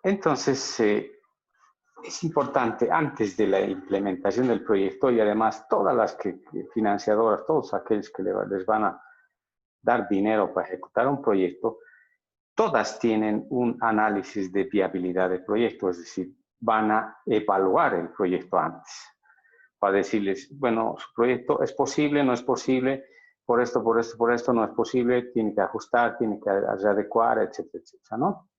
Entonces, es importante antes de la implementación del proyecto y además todas las financiadoras, todos aquellos que les van a dar dinero para ejecutar un proyecto, todas tienen un análisis de viabilidad del proyecto, es decir, van a evaluar el proyecto antes, para decirles, bueno, su proyecto es posible, no es posible, por esto, no es posible, tiene que ajustar, tiene que adecuar, etcétera, etcétera, ¿no?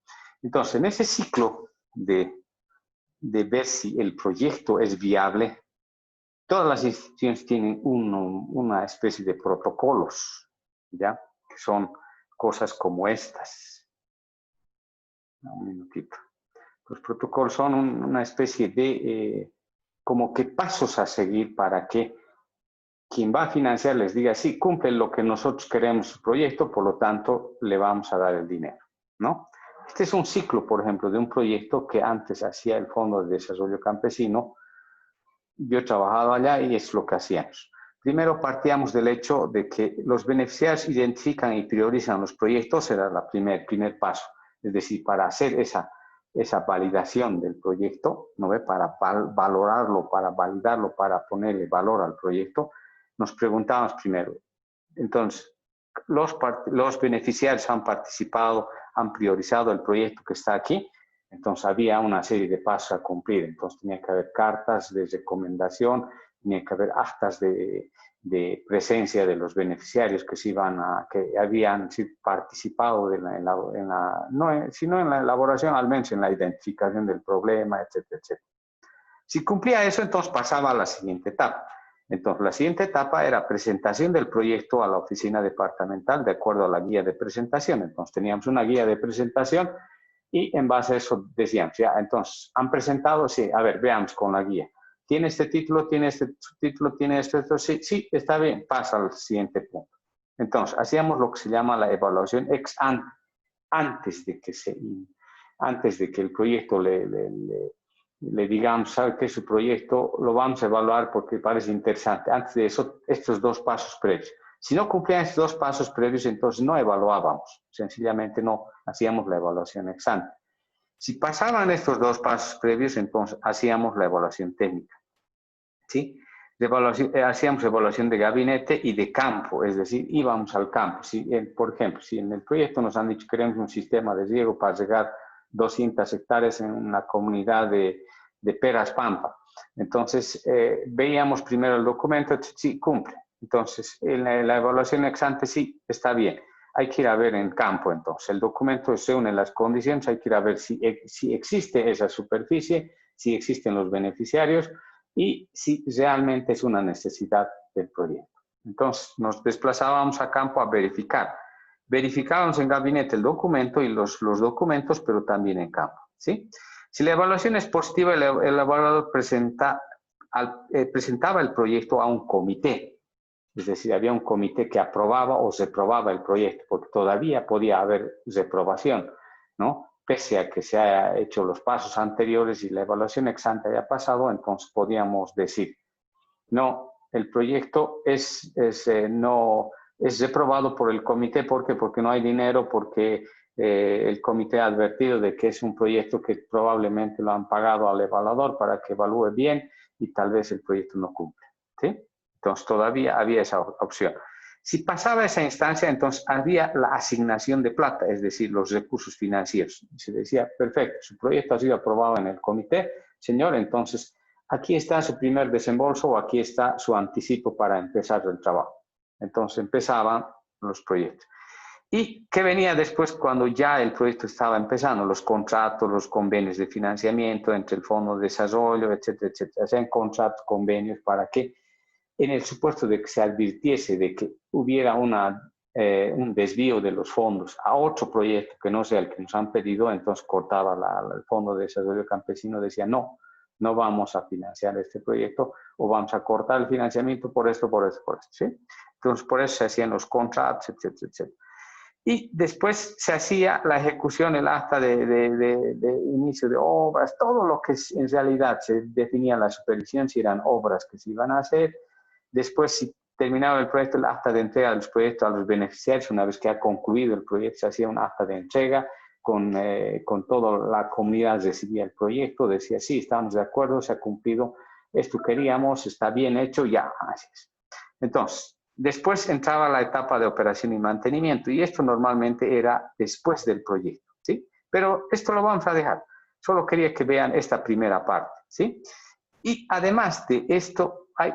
Entonces, en ese ciclo de ver si el proyecto es viable, todas las instituciones tienen una especie de protocolos, ¿ya? Que son cosas como estas. Un minutito. Los protocolos son una especie de, como que pasos a seguir para que quien va a financiar les diga, sí, cumple lo que nosotros queremos su proyecto, por lo tanto, le vamos a dar el dinero, ¿no? Este es un ciclo, por ejemplo, de un proyecto que antes hacía el Fondo de Desarrollo Campesino. Yo he trabajado allá y es lo que hacíamos. Primero partíamos del hecho de que los beneficiarios identifican y priorizan los proyectos, era el primer paso. Es decir, para hacer esa validación del proyecto, ¿no ve? Para valorarlo, para validarlo, para ponerle valor al proyecto, nos preguntábamos primero, entonces, los beneficiarios han participado, han priorizado el proyecto que está aquí. Entonces había una serie de pasos a cumplir. Entonces tenía que haber cartas de recomendación, tenía que haber actas de presencia de los beneficiarios que habían participado sino en la elaboración, al menos en la identificación del problema, etcétera, etcétera. Si cumplía eso, entonces pasaba a la siguiente etapa. Entonces, la siguiente etapa era presentación del proyecto a la oficina departamental de acuerdo a la guía de presentación. Entonces, teníamos una guía de presentación y en base a eso decíamos, ya, entonces, ¿han presentado? Sí, a ver, veamos con la guía. ¿Tiene este título? ¿Tiene este subtítulo? ¿Tiene esto? Sí, sí, está bien, pasa al siguiente punto. Entonces, hacíamos lo que se llama la evaluación ex ante, antes de que el proyecto le digamos, sabe que su proyecto lo vamos a evaluar porque parece interesante. Antes de eso, estos dos pasos previos. Si no cumplían estos dos pasos previos, entonces no evaluábamos, sencillamente no hacíamos la evaluación ex ante. Si pasaban estos dos pasos previos, entonces hacíamos la evaluación técnica, ¿sí? Hacíamos evaluación de gabinete y de campo, es decir, íbamos al campo. Por ejemplo, si en el proyecto nos han dicho que queremos un sistema de riego para llegar 200 hectáreas en una comunidad de Peras Pampa, entonces veíamos primero el documento, sí, cumple. Entonces, en la evaluación ex ante sí, está bien. Hay que ir a ver en campo, entonces. El documento se une las condiciones, hay que ir a ver si existe esa superficie, si existen los beneficiarios, y si realmente es una necesidad del proyecto. Entonces, nos desplazábamos a campo a verificar. Verificábamos en gabinete el documento y los documentos, pero también en campo, ¿sí? Si la evaluación es positiva, el evaluador presentaba el proyecto a un comité. Es decir, había un comité que aprobaba o reprobaba el proyecto, porque todavía podía haber reprobación, ¿no? Pese a que se haya hecho los pasos anteriores y la evaluación ex ante haya pasado, entonces podíamos decir, no, el proyecto no es reprobado por el comité. ¿Por qué? Porque no hay dinero, porque el comité ha advertido de que es un proyecto que probablemente lo han pagado al evaluador para que evalúe bien y tal vez el proyecto no cumple, ¿sí? Entonces todavía había esa opción. Si pasaba esa instancia, entonces había la asignación de plata, es decir, los recursos financieros. Se decía, perfecto, su proyecto ha sido aprobado en el comité, señor, entonces aquí está su primer desembolso o aquí está su anticipo para empezar el trabajo. Entonces empezaban los proyectos. ¿Y qué venía después cuando ya el proyecto estaba empezando? Los contratos, los convenios de financiamiento entre el Fondo de Desarrollo, etcétera, etcétera. Hacían contratos, convenios para que en el supuesto de que se advirtiese de que hubiera un desvío de los fondos a otro proyecto que no sea el que nos han pedido, entonces cortaba el Fondo de Desarrollo Campesino, decía no vamos a financiar este proyecto o vamos a cortar el financiamiento por esto, ¿sí? Entonces, por eso se hacían los contratos, etcétera, etcétera. Y después se hacía la ejecución, el acta de inicio de obras, todo lo que en realidad se definía la supervisión, si eran obras que se iban a hacer. Después, si terminaba el proyecto, el acta de entrega de los proyectos a los beneficiarios. Una vez que ha concluido el proyecto, se hacía un acta de entrega. con toda la comunidad recibía el proyecto, decía, sí, estamos de acuerdo, se ha cumplido, esto queríamos, está bien hecho, ya, así es. Entonces, después entraba la etapa de operación y mantenimiento, y esto normalmente era después del proyecto, ¿sí? Pero esto lo vamos a dejar. Solo quería que vean esta primera parte, ¿sí? Y además de esto, hay,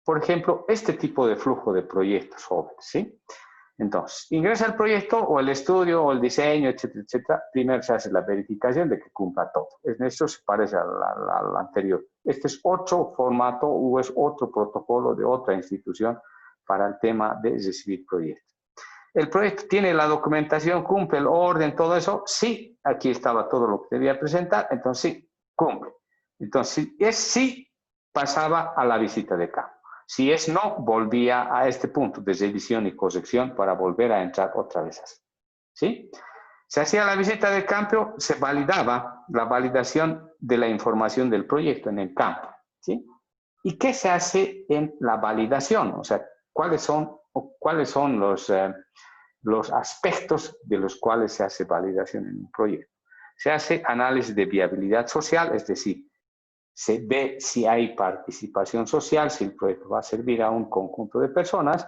por ejemplo, este tipo de flujo de proyectos jóvenes, ¿sí? Entonces, ingresa el proyecto o el estudio o el diseño, etcétera, etcétera. Primero se hace la verificación de que cumpla todo. En esto se parece al anterior. Este es otro formato o es otro protocolo de otra institución para el tema de recibir proyectos. ¿El proyecto tiene la documentación, cumple el orden, todo eso? Sí, aquí estaba todo lo que debía presentar, entonces sí, cumple. Entonces, si es sí, pasaba a la visita de campo. Si es no, volvía a este punto de revisión y corrección para volver a entrar otra vez así. ¿Sí? Se hacía la visita de campo, se validaba la validación de la información del proyecto en el campo. ¿Sí? ¿Y qué se hace en la validación? O sea, ¿cuáles son los aspectos de los cuales se hace validación en un proyecto? Se hace análisis de viabilidad social, es decir, se ve si hay participación social, si el proyecto va a servir a un conjunto de personas.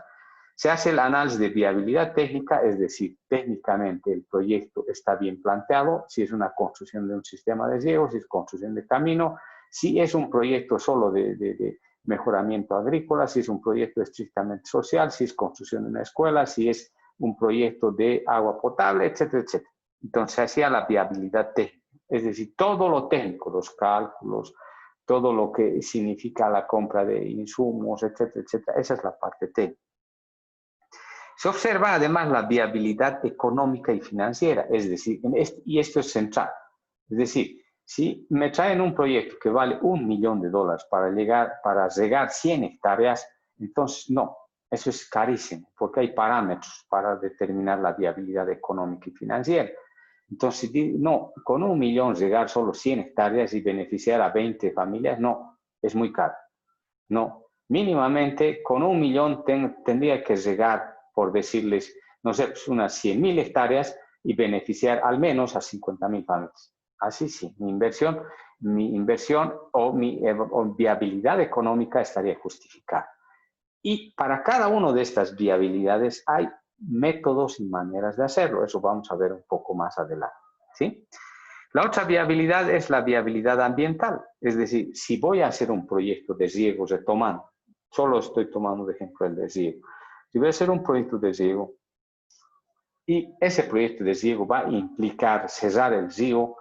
Se hace el análisis de viabilidad técnica, es decir, técnicamente el proyecto está bien planteado, si es una construcción de un sistema de riego, si es construcción de camino, si es un proyecto solo de mejoramiento agrícola, si es un proyecto estrictamente social, si es construcción de una escuela, si es un proyecto de agua potable, etcétera, etcétera. Entonces se hacía la viabilidad técnica, es decir, todo lo técnico, los cálculos, todo lo que significa la compra de insumos, etcétera, etcétera. Esa es la parte técnica. Se observa además la viabilidad económica y financiera, es decir, y esto es central. Es decir, si me traen un proyecto que vale $1.000.000 para regar 100 hectáreas, entonces no, eso es carísimo, porque hay parámetros para determinar la viabilidad económica y financiera. Entonces, no, con 1.000.000 regar solo 100 hectáreas y beneficiar a 20 familias, no, es muy caro. No, mínimamente con 1.000.000 tendría que regar, por decirles, no sé, pues unas 100.000 hectáreas y beneficiar al menos a 50.000 familias. Así sí, mi inversión o mi viabilidad económica estaría justificada. Y para cada una de estas viabilidades hay métodos y maneras de hacerlo. Eso vamos a ver un poco más adelante, ¿sí? La otra viabilidad es la viabilidad ambiental. Es decir, si voy a hacer un proyecto de riego, retomando, solo estoy tomando de ejemplo el de riego. Si voy a hacer un proyecto de riego y ese proyecto de riego va a implicar cerrar el río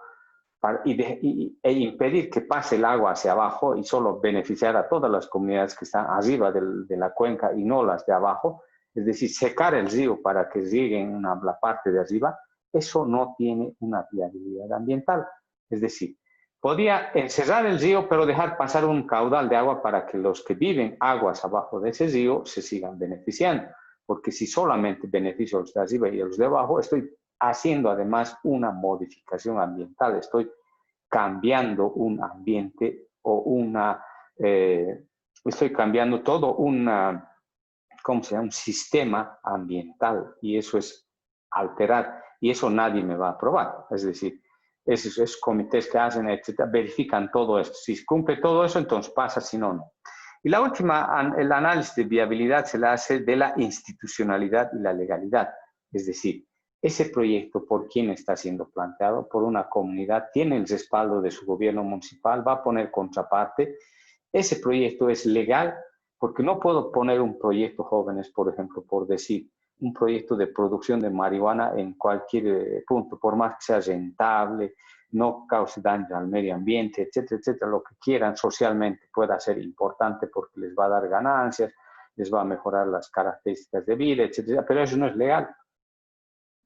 e impedir que pase el agua hacia abajo y solo beneficiar a todas las comunidades que están arriba de la cuenca y no las de abajo, es decir, secar el río para que rieguen la parte de arriba, eso no tiene una viabilidad ambiental. Es decir, podía encerrar el río, pero dejar pasar un caudal de agua para que los que viven aguas abajo de ese río se sigan beneficiando. Porque si solamente beneficio a los de arriba y a los de abajo, estoy haciendo además una modificación ambiental, estoy cambiando un ambiente o estoy cambiando todo ¿cómo se llama? Un sistema ambiental y eso es alterar y eso nadie me va a aprobar. Es decir, esos comités que hacen, etcétera, verifican todo esto. Si cumple todo eso, entonces pasa, si no, no. Y la última, el análisis de viabilidad se le hace de la institucionalidad y la legalidad. Es decir, ese proyecto, por quién está siendo planteado, por una comunidad, tiene el respaldo de su gobierno municipal, va a poner contraparte. Ese proyecto es legal, porque no puedo poner un proyecto, jóvenes, por ejemplo, por decir, un proyecto de producción de marihuana en cualquier punto, por más que sea rentable, no cause daño al medio ambiente, etcétera, etcétera, lo que quieran socialmente pueda ser importante porque les va a dar ganancias, les va a mejorar las características de vida, etcétera, pero eso no es legal.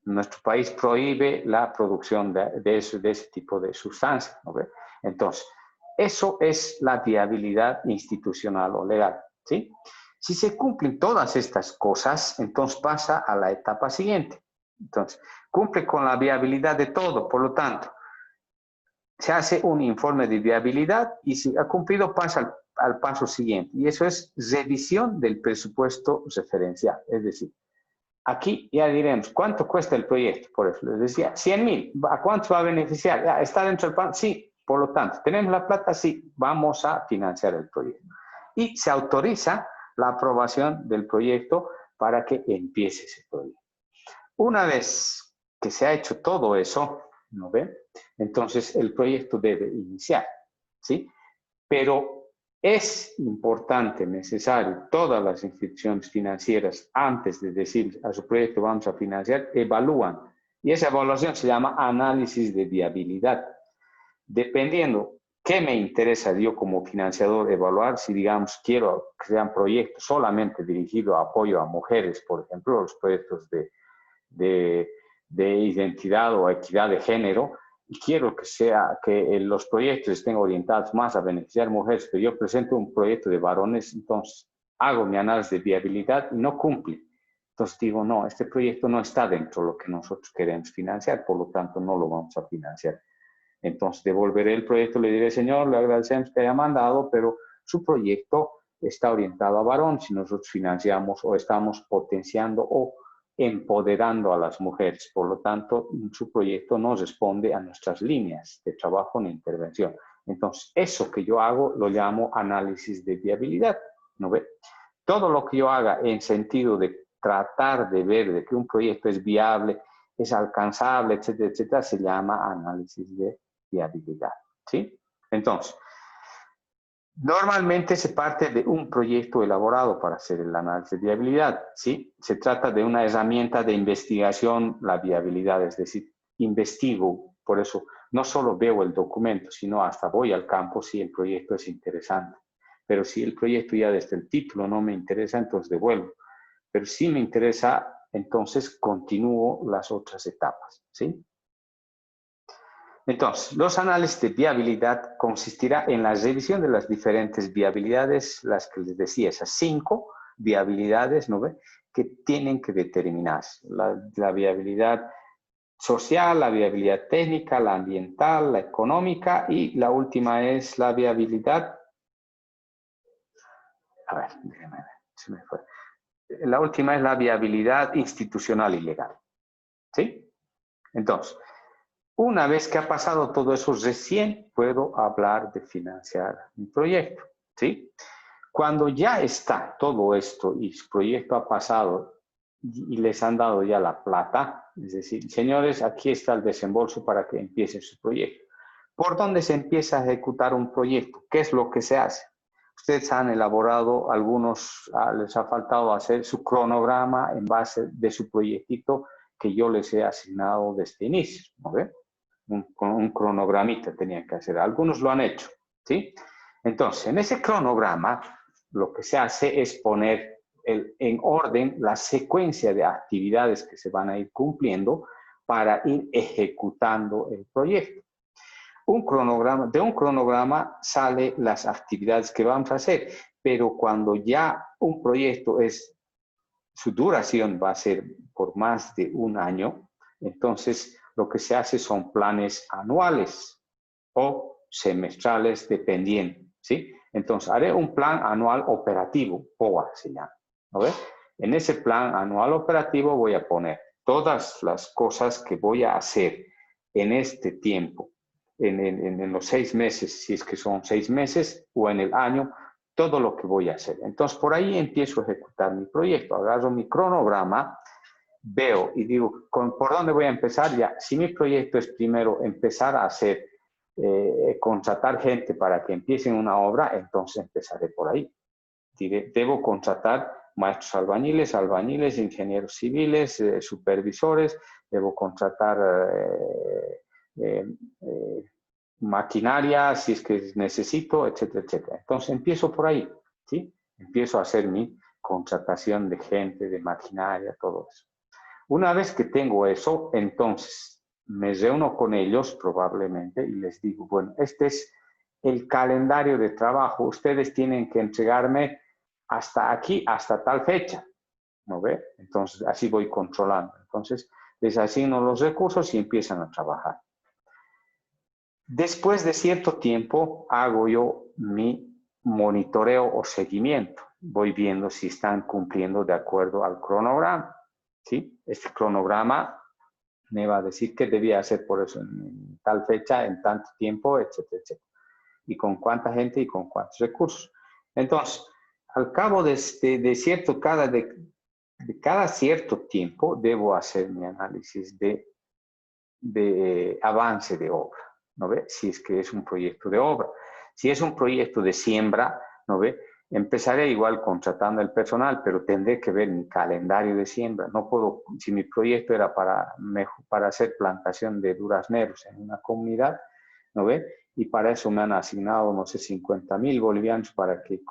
Nuestro país prohíbe la producción de ese tipo de sustancias, ¿no? Entonces, eso es la viabilidad institucional o legal, ¿sí? Si se cumplen todas estas cosas, entonces pasa a la etapa siguiente. Entonces, cumple con la viabilidad de todo, por lo tanto, se hace un informe de viabilidad y si ha cumplido pasa al paso siguiente, y eso es revisión del presupuesto referencial, es decir, aquí ya diremos, ¿cuánto cuesta el proyecto? Por eso les decía, 100.000, ¿a cuánto va a beneficiar? ¿Ya está dentro del plan? Sí, por lo tanto, ¿tenemos la plata? Sí, vamos a financiar el proyecto. Y se autoriza la aprobación del proyecto para que empiece ese proyecto. Una vez que se ha hecho todo eso, ¿no ven? Entonces el proyecto debe iniciar, ¿sí? Pero es importante, necesario, todas las instituciones financieras, antes de decir a su proyecto vamos a financiar, evalúan. Y esa evaluación se llama análisis de viabilidad. Dependiendo qué me interesa yo como financiador evaluar, si digamos quiero que sean proyectos solamente dirigidos a apoyo a mujeres, por ejemplo, los proyectos de identidad o equidad de género, y quiero que los proyectos estén orientados más a beneficiar mujeres, pero yo presento un proyecto de varones, entonces hago mi análisis de viabilidad y no cumple. Entonces digo, no, este proyecto no está dentro de lo que nosotros queremos financiar, por lo tanto no lo vamos a financiar. Entonces devolveré el proyecto, le diré, señor, le agradecemos que haya mandado, pero su proyecto está orientado a varón, si nosotros financiamos o estamos potenciando o empoderando a las mujeres. Por lo tanto, su proyecto no responde a nuestras líneas de trabajo ni intervención. Entonces, eso que yo hago lo llamo análisis de viabilidad, ¿no ve? Todo lo que yo haga en sentido de tratar de ver de que un proyecto es viable, es alcanzable, etcétera, etcétera, se llama análisis de viabilidad, ¿sí? Entonces, normalmente se parte de un proyecto elaborado para hacer el análisis de viabilidad, ¿sí? Se trata de una herramienta de investigación, la viabilidad, es decir, investigo, por eso no solo veo el documento, sino hasta voy al campo si el proyecto es interesante. Pero si el proyecto ya desde el título no me interesa, entonces devuelvo. Pero si me interesa, entonces continúo las otras etapas, ¿sí? Entonces, los análisis de viabilidad consistirá en la revisión de las diferentes viabilidades, las que les decía, esas 5 viabilidades, ¿no ve?, que tienen que determinarse. La viabilidad social, la viabilidad técnica, la ambiental, la económica y la última es la viabilidad. A ver, déjame ver, se me fue. La última es la viabilidad institucional y legal. ¿Sí? Entonces, una vez que ha pasado todo eso, recién puedo hablar de financiar mi proyecto, ¿sí? Cuando ya está todo esto y su proyecto ha pasado y les han dado ya la plata, es decir, señores, aquí está el desembolso para que empiecen su proyecto. ¿Por dónde se empieza a ejecutar un proyecto? ¿Qué es lo que se hace? Ustedes han elaborado, algunos les ha faltado hacer su cronograma en base de su proyectito que yo les he asignado desde el inicio, ¿no ve? Un cronogramita tenían que hacer. Algunos lo han hecho, ¿sí? Entonces, en ese cronograma, lo que se hace es poner en orden la secuencia de actividades que se van a ir cumpliendo para ir ejecutando el proyecto. De un cronograma salen las actividades que vamos a hacer, pero cuando ya un proyecto su duración va a ser por más de un año, entonces lo que se hace son planes anuales o semestrales, dependiendo, ¿sí? Entonces haré un plan anual operativo, POA se llama, ¿no ves? En ese plan anual operativo voy a poner todas las cosas que voy a hacer en este tiempo, en los 6 meses, si es que son 6 meses, o en el año, todo lo que voy a hacer. Entonces, por ahí empiezo a ejecutar mi proyecto, agarro mi cronograma, veo y digo, ¿por dónde voy a empezar? Ya, si mi proyecto es primero empezar a hacer, contratar gente para que empiecen una obra, entonces empezaré por ahí. Debo contratar maestros albañiles, ingenieros civiles, supervisores, debo contratar maquinaria, si es que necesito, etcétera, etcétera. Entonces empiezo por ahí, ¿sí? Empiezo a hacer mi contratación de gente, de maquinaria, todo eso. Una vez que tengo eso, entonces me reúno con ellos probablemente y les digo, bueno, este es el calendario de trabajo, ustedes tienen que entregarme hasta aquí, hasta tal fecha, ¿no ve? Entonces así voy controlando. Entonces les asigno los recursos y empiezan a trabajar. Después de cierto tiempo hago yo mi monitoreo o seguimiento. Voy viendo si están cumpliendo de acuerdo al cronograma. ¿sí? Este cronograma me va a decir qué debía hacer por eso en tal fecha, en tanto tiempo, etcétera, etcétera. Y con cuánta gente y con cuántos recursos. Entonces, al cabo de cada cierto tiempo, debo hacer mi análisis de avance de obra, ¿no ve? Si es que es un proyecto de obra. Si es un proyecto de siembra, ¿no ve? Empezaré igual contratando el personal, pero tendré que ver mi calendario de siembra. No puedo, si mi proyecto era para hacer plantación de durazneros en una comunidad, ¿no ve? Y para eso me han asignado, no sé, 50.000 bolivianos para que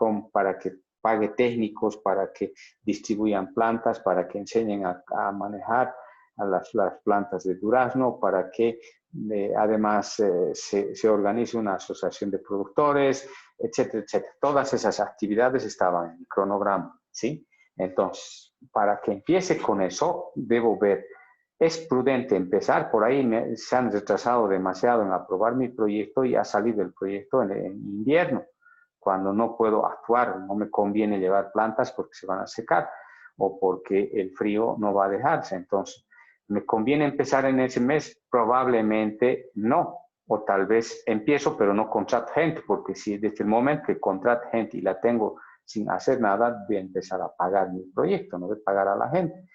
pague técnicos, para que distribuyan plantas, para que enseñen a manejar a las plantas de durazno, para que además se organice una asociación de productores, etcétera, etcétera. Todas esas actividades estaban en el cronograma, ¿sí? Entonces, para que empiece con eso, debo ver, ¿es prudente empezar? Por ahí se han retrasado demasiado en aprobar mi proyecto y ha salido el proyecto en invierno, cuando no puedo actuar, no me conviene llevar plantas porque se van a secar o porque el frío no va a dejarse. Entonces, ¿me conviene empezar en ese mes? Probablemente no. O tal vez empiezo, pero no contrato gente, porque si desde el momento que contrato gente y la tengo sin hacer nada, voy a empezar a pagar mi proyecto, no voy a pagar a la gente.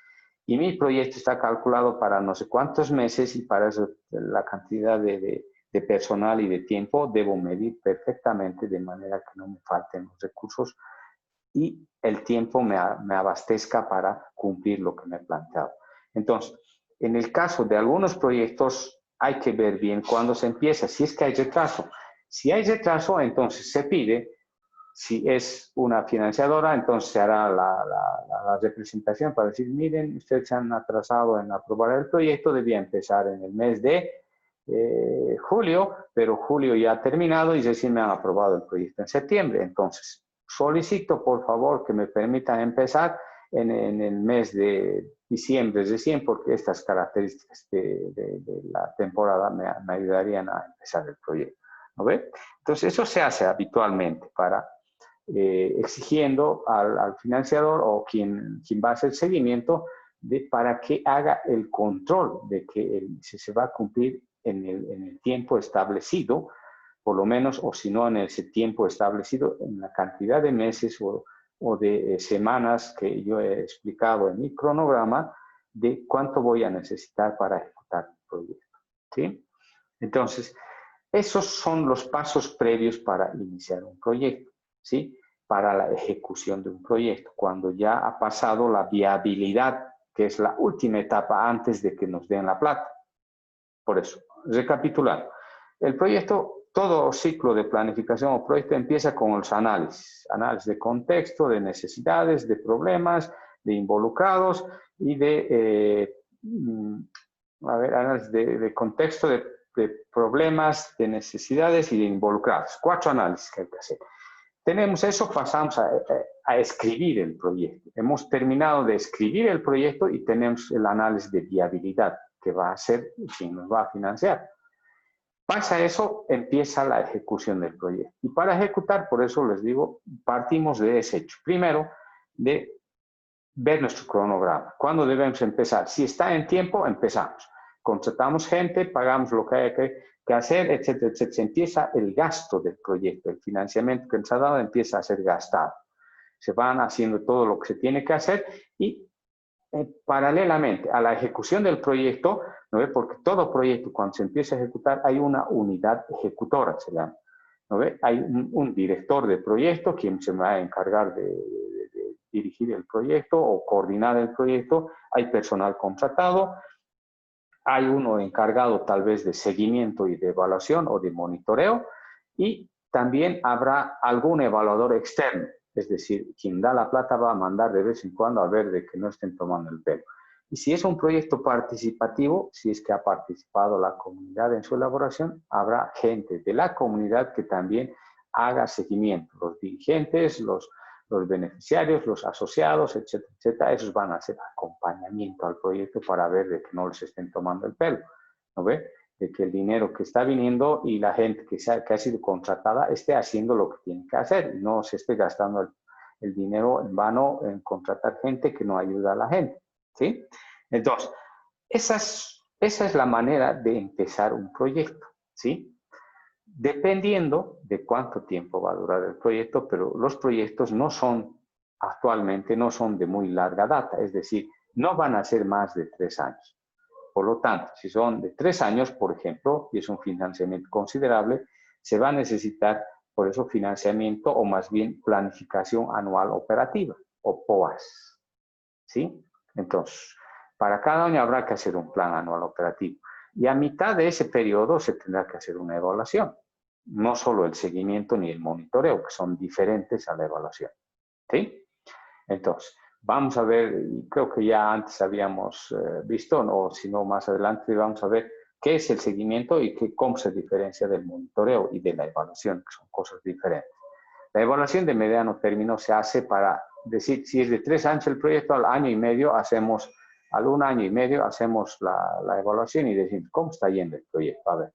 Y mi proyecto está calculado para no sé cuántos meses y para eso la cantidad de personal y de tiempo debo medir perfectamente de manera que no me falten los recursos y el tiempo me abastezca para cumplir lo que me he planteado. Entonces, en el caso de algunos proyectos hay que ver bien cuándo se empieza, si es que hay retraso. Si hay retraso, entonces se pide. Si es una financiadora, entonces se hará la representación para decir, miren, ustedes se han atrasado en aprobar el proyecto, debía empezar en el mes de julio, pero julio ya ha terminado y recién me han aprobado el proyecto en septiembre. Entonces, solicito por favor que me permitan empezar en el mes de diciembre recién, porque estas características de la temporada me ayudarían a empezar el proyecto. ¿No ve? Entonces, eso se hace habitualmente para exigiendo al financiador o quien va a hacer seguimiento para que haga el control de que se va a cumplir en el tiempo establecido, por lo menos, o si no en ese tiempo establecido, en la cantidad de meses o de semanas que yo he explicado en mi cronograma, de cuánto voy a necesitar para ejecutar el proyecto. ¿Sí? Entonces, esos son los pasos previos para iniciar un proyecto, ¿sí? Para la ejecución de un proyecto, cuando ya ha pasado la viabilidad, que es la última etapa antes de que nos den la plata. Por eso, recapitulando, el proyecto, todo ciclo de planificación o proyecto empieza con los análisis de contexto, de necesidades, de problemas, de involucrados y análisis de contexto, de problemas, de necesidades y de involucrados. 4 análisis que hay que hacer. Tenemos eso, pasamos a escribir el proyecto. Hemos terminado de escribir el proyecto y tenemos el análisis de viabilidad, que va a ser quien nos va a financiar. Pasa eso, empieza la ejecución del proyecto. Y para ejecutar, por eso les digo, partimos de ese hecho. Primero, de ver nuestro cronograma. ¿Cuándo debemos empezar? Si está en tiempo, empezamos. Contratamos gente, pagamos lo que hay que hacer, etcétera, etcétera. Empieza el gasto del proyecto. El financiamiento que nos ha dado empieza a ser gastado. Se van haciendo todo lo que se tiene que hacer y paralelamente a la ejecución del proyecto, ¿no ve? Porque todo proyecto cuando se empieza a ejecutar hay una unidad ejecutora, se llama. ¿No ve? Hay un director de proyecto quien se va a encargar de dirigir el proyecto o coordinar el proyecto, hay personal contratado, hay uno encargado tal vez de seguimiento y de evaluación o de monitoreo y también habrá algún evaluador externo, es decir, quien da la plata va a mandar de vez en cuando a ver de que no estén tomando el pelo. Y si es un proyecto participativo, si es que ha participado la comunidad en su elaboración, habrá gente de la comunidad que también haga seguimiento, los dirigentes, los beneficiarios, los asociados, etcétera, etcétera, esos van a hacer acompañamiento al proyecto para ver de que no les estén tomando el pelo, ¿no ve? De que el dinero que está viniendo y la gente que ha sido contratada esté haciendo lo que tiene que hacer y no se esté gastando el dinero en vano en contratar gente que no ayuda a la gente, ¿sí? Entonces, esa es la manera de empezar un proyecto, ¿sí? Dependiendo de cuánto tiempo va a durar el proyecto, pero los proyectos no son, actualmente no son de muy larga data, es decir, no van a ser más de 3 años. Por lo tanto, si son de 3 años, por ejemplo, y es un financiamiento considerable, se va a necesitar, por eso, financiamiento o más bien planificación anual operativa, o POAS, ¿sí? Entonces, para cada año habrá que hacer un plan anual operativo. Y a mitad de ese periodo se tendrá que hacer una evaluación. No solo el seguimiento ni el monitoreo, que son diferentes a la evaluación, ¿sí? Entonces, vamos a ver, y creo que ya antes habíamos visto, o si no más adelante, vamos a ver qué es el seguimiento y cómo se diferencia del monitoreo y de la evaluación, que son cosas diferentes. La evaluación de mediano término se hace para decir, si es de 3 años el proyecto, al año y medio hacemos, al 1 año y medio hacemos la evaluación y decimos, ¿cómo está yendo el proyecto? A ver,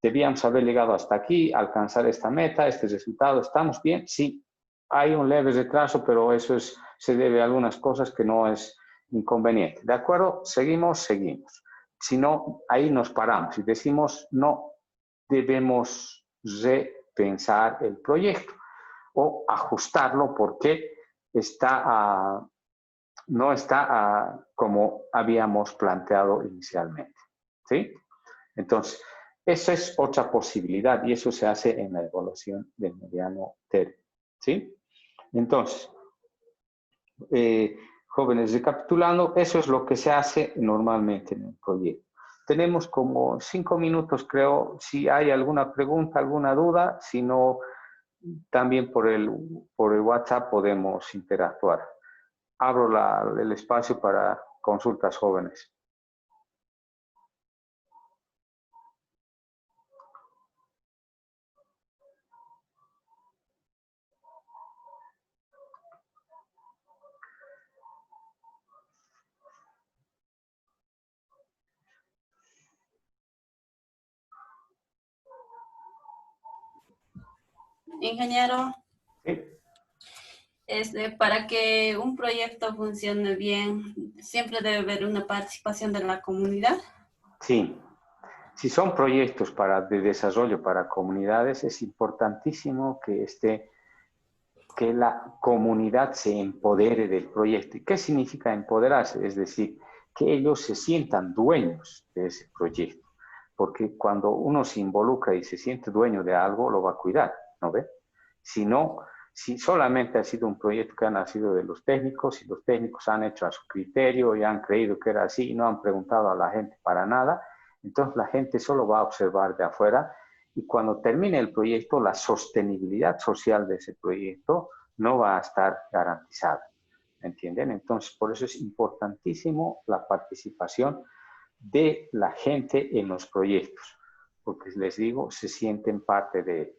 debíamos haber llegado hasta aquí, alcanzar esta meta, este resultado, ¿estamos bien? Sí, hay un leve retraso, pero eso se debe a algunas cosas que no es inconveniente. ¿De acuerdo? Seguimos, seguimos. Si no, ahí nos paramos y decimos, no, debemos repensar el proyecto o ajustarlo porque no está como habíamos planteado inicialmente. ¿Sí? Entonces, esa es otra posibilidad y eso se hace en la evaluación de mediano término. ¿Sí? Entonces, jóvenes, recapitulando, eso es lo que se hace normalmente en un proyecto. Tenemos como 5 minutos, creo, si hay alguna pregunta, alguna duda, si no, también por el WhatsApp podemos interactuar. Abro el espacio para consultas jóvenes. Ingeniero, ¿Sí? para que un proyecto funcione bien, siempre debe haber una participación de la comunidad. Sí. Si son proyectos de desarrollo para comunidades, es importantísimo que la comunidad se empodere del proyecto. ¿Y qué significa empoderarse? Es decir, que ellos se sientan dueños de ese proyecto. Porque cuando uno se involucra y se siente dueño de algo, lo va a cuidar, ¿no ve? Si no, si solamente ha sido un proyecto que ha nacido de los técnicos y los técnicos han hecho a su criterio y han creído que era así y no han preguntado a la gente para nada, entonces la gente solo va a observar de afuera y cuando termine el proyecto, la sostenibilidad social de ese proyecto no va a estar garantizada. ¿Entienden? Entonces, por eso es importantísimo la participación de la gente en los proyectos, porque les digo, se sienten parte de él.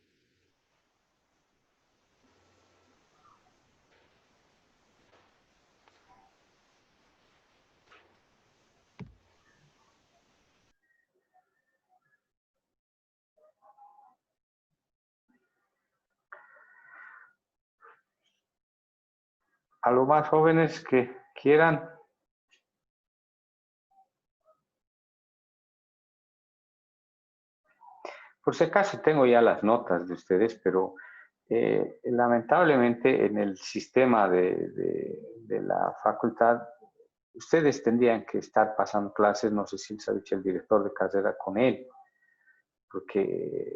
A los más jóvenes que quieran. Por si acaso tengo ya las notas de ustedes, pero lamentablemente en el sistema de la facultad, ustedes tendrían que estar pasando clases, no sé si les ha dicho el director de carrera con él, porque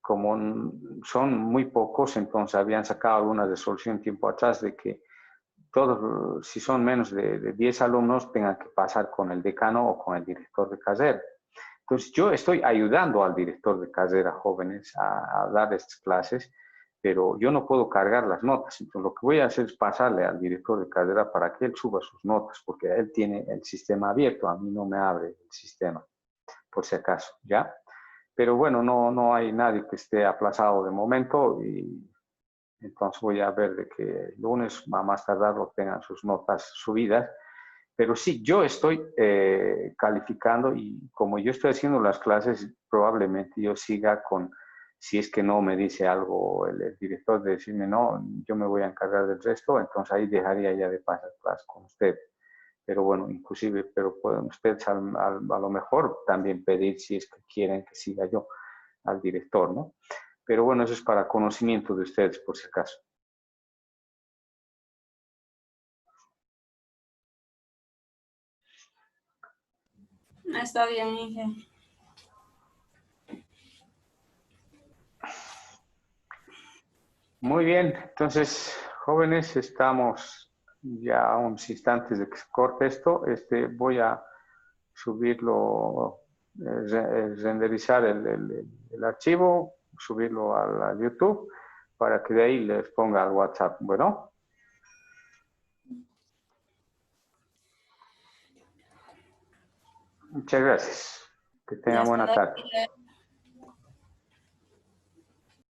como son muy pocos, entonces habían sacado alguna resolución tiempo atrás de que todos, si son menos de 10 alumnos, tengan que pasar con el decano o con el director de carrera. Entonces, yo estoy ayudando al director de carrera jóvenes a dar estas clases, pero yo no puedo cargar las notas. Entonces, lo que voy a hacer es pasarle al director de carrera para que él suba sus notas, porque él tiene el sistema abierto, a mí no me abre el sistema, por si acaso, ¿ya? Pero bueno, no hay nadie que esté aplazado de momento y entonces voy a ver de que el lunes, a más tardar, lo tengan sus notas subidas. Pero sí, yo estoy calificando y como yo estoy haciendo las clases, probablemente yo siga con, si es que no me dice algo el director de decirme no, yo me voy a encargar del resto, entonces ahí dejaría ya de pasar clases con usted. pero bueno, inclusive, pero pueden ustedes a lo mejor también pedir si es que quieren que siga yo al director, ¿no? Pero bueno, eso es para conocimiento de ustedes, por si acaso. Está bien, Inge. Muy bien, entonces, jóvenes, estamos ya a unos instantes de que se corte esto. Voy a subirlo, renderizar el archivo, subirlo a YouTube para que de ahí les ponga al WhatsApp. Bueno, muchas gracias. Que tengan Ya buena está. tarde.